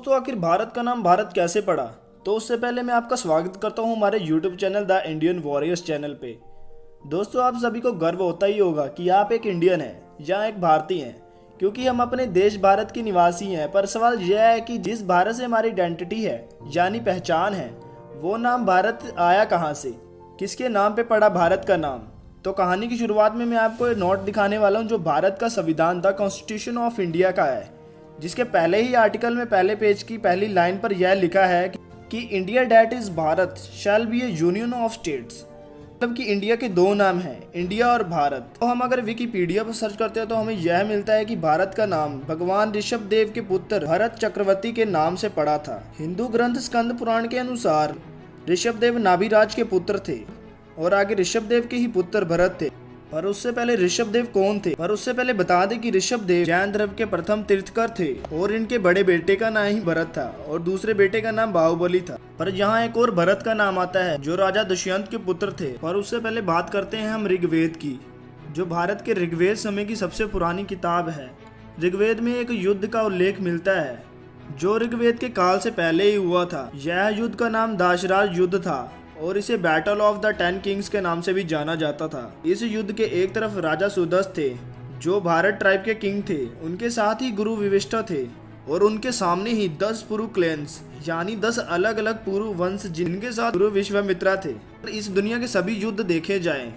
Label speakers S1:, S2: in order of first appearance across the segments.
S1: दोस्तों आखिर भारत का नाम भारत कैसे पड़ा। तो उससे पहले मैं आपका स्वागत करता हूं हमारे YouTube channel the Indian warriors channel पे। दोस्तों आप सभी को गर्व होता ही होगा कि आप एक इंडियन हैं या एक भारतीय हैं, क्योंकि हम अपने देश भारत के निवासी हैं। पर सवाल यह है कि जिस भारत से हमारी आइडेंटिटी है यानी पहचान है, वो नाम भारत आया कहाँ से, किसके नाम पे पड़ा भारत का नाम। तो कहानी की शुरुआत में मैं आपको एक नोट दिखाने वाला हूँ जो भारत का संविधान द कॉन्स्टिट्यूशन ऑफ इंडिया का है, जिसके पहले ही आर्टिकल में पहले पेज की पहली लाइन पर यह लिखा है कि India that is Bharat shall be A union of states. मतलब कि इंडिया के दो नाम हैं, इंडिया और भारत। तो हम अगर विकिपीडिया पर सर्च करते हैं तो हमें यह मिलता है कि भारत का नाम भगवान ऋषभ देव के पुत्र भरत चक्रवर्ती के नाम से पड़ा था। हिंदू ग्रंथ स्कंद पुराण के अनुसार ऋषभ देव नाभिराज के पुत्र थे और आगे ऋषभ देव के ही पुत्र भरत थे। पर उससे पहले ऋषभ देव कौन थे? पर उससे पहले बता दें कि ऋषभ देव जैन धर्म के प्रथम तीर्थकर थे और इनके बड़े बेटे का नाम ही भरत था और दूसरे बेटे का नाम बाहुबली था। पर यहाँ एक और भरत का नाम आता है जो राजा दुष्यंत के पुत्र थे। पर उससे पहले बात करते हैं हम ऋग्वेद की, जो भारत के ऋग्वेद समय की सबसे पुरानी किताब है। ऋग्वेद में एक युद्ध का उल्लेख मिलता है जो ऋग्वेद के काल से पहले ही हुआ था। यह युद्ध का नाम दाशराज युद्ध था और इसे बैटल ऑफ द 10 किंग्स के नाम से भी जाना जाता था। इस युद्ध के एक तरफ राजा सुदस थे जो भारत ट्राइब के किंग थे, उनके साथ ही गुरु विविष्ठा थे और उनके सामने ही 10 पुरु क्लैन्स यानी 10 अलग अलग पुरु वंश जिनके साथ गुरु विश्वामित्रा थे। इस दुनिया के सभी युद्ध देखे जाएं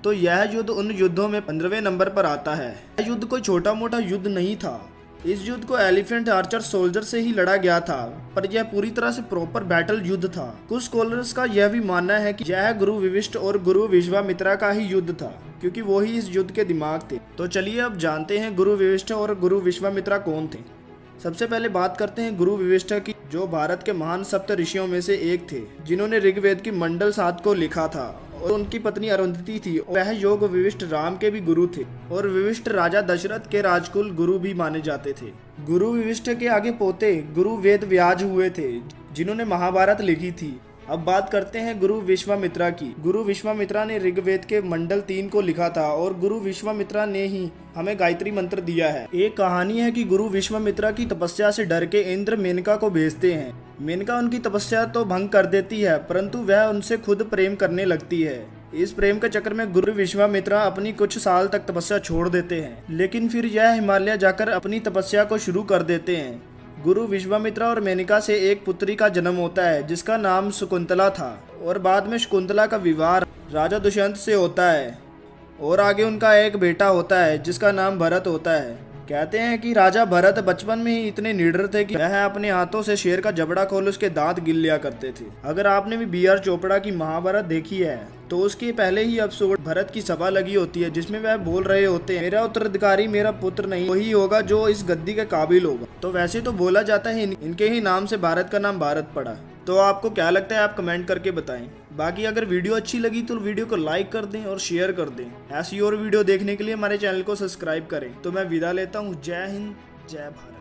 S1: तो यह युद्ध उन युद्धों में 15वें नंबर पर आता है। यह युद्ध कोई छोटा मोटा युद्ध नहीं था। इस युद्ध को एलिफेंट आर्चर सोल्जर से ही लड़ा गया था, पर यह पूरी तरह से प्रॉपर बैटल युद्ध था। कुछ स्कॉलर्स का यह भी मानना है कि यह गुरु विविष्ट और गुरु विश्वामित्रा का ही युद्ध था, क्योंकि वो ही इस युद्ध के दिमाग थे। तो चलिए अब जानते हैं गुरु विविष्ट और गुरु विश्वामित्रा कौन थे। सबसे पहले बात करते हैं गुरु विविष्ट की, जो भारत के महान सप्त ऋषियों में से एक थे, जिन्होंने ऋग्वेद की मंडल 7 को लिखा था और उनकी पत्नी अरुंधति थी। वह योग विविष्ट राम के भी गुरु थे और विविष्ट राजा दशरथ के राजकुल गुरु भी माने जाते थे। गुरु विविष्ट के आगे पोते गुरु वेद व्यास हुए थे, जिन्होंने महाभारत लिखी थी। अब बात करते हैं गुरु विश्वामित्रा की। गुरु विश्वामित्रा ने ऋग्वेद के मंडल 3 को लिखा था और गुरु विश्वामित्रा ने ही हमें गायत्री मंत्र दिया है। एक कहानी है कि गुरु विश्वामित्रा की तपस्या से डर के इंद्र मेनका को भेजते हैं। मेनका उनकी तपस्या तो भंग कर देती है, परंतु वह उनसे खुद प्रेम करने लगती है। इस प्रेम के चक्कर में गुरु विश्वामित्रा अपनी कुछ साल तक तपस्या छोड़ देते हैं, लेकिन फिर यह हिमालय जाकर अपनी तपस्या को शुरू कर देते हैं। गुरु विश्वामित्रा और मेनका से एक पुत्री का जन्म होता है जिसका नाम शकुंतला था और बाद में शकुंतला का विवाह राजा दुष्यंत से होता है और आगे उनका एक बेटा होता है जिसका नाम भरत होता है। कहते हैं कि राजा भरत बचपन में ही इतने निडर थे कि वह अपने हाथों से शेर का जबड़ा खोल उसके दांत गिल लिया करते थे। अगर आपने भी बी आर चोपड़ा की महाभारत देखी है तो उसके पहले ही एपिसोड भरत की सभा लगी होती है जिसमें वह बोल रहे होते हैं, मेरा उत्तराधिकारी मेरा पुत्र नहीं, वही होगा जो इस गद्दी के काबिल होगा। तो वैसे तो बोला जाता है इनके ही नाम से भारत का नाम भारत पड़ा। तो आपको क्या लगता है, आप कमेंट करके बताएं। बाकी अगर वीडियो अच्छी लगी तो वीडियो को लाइक कर दें और शेयर कर दें। ऐसी और वीडियो देखने के लिए हमारे चैनल को सब्सक्राइब करें। तो मैं विदा लेता हूँ। जय हिंद, जय भारत।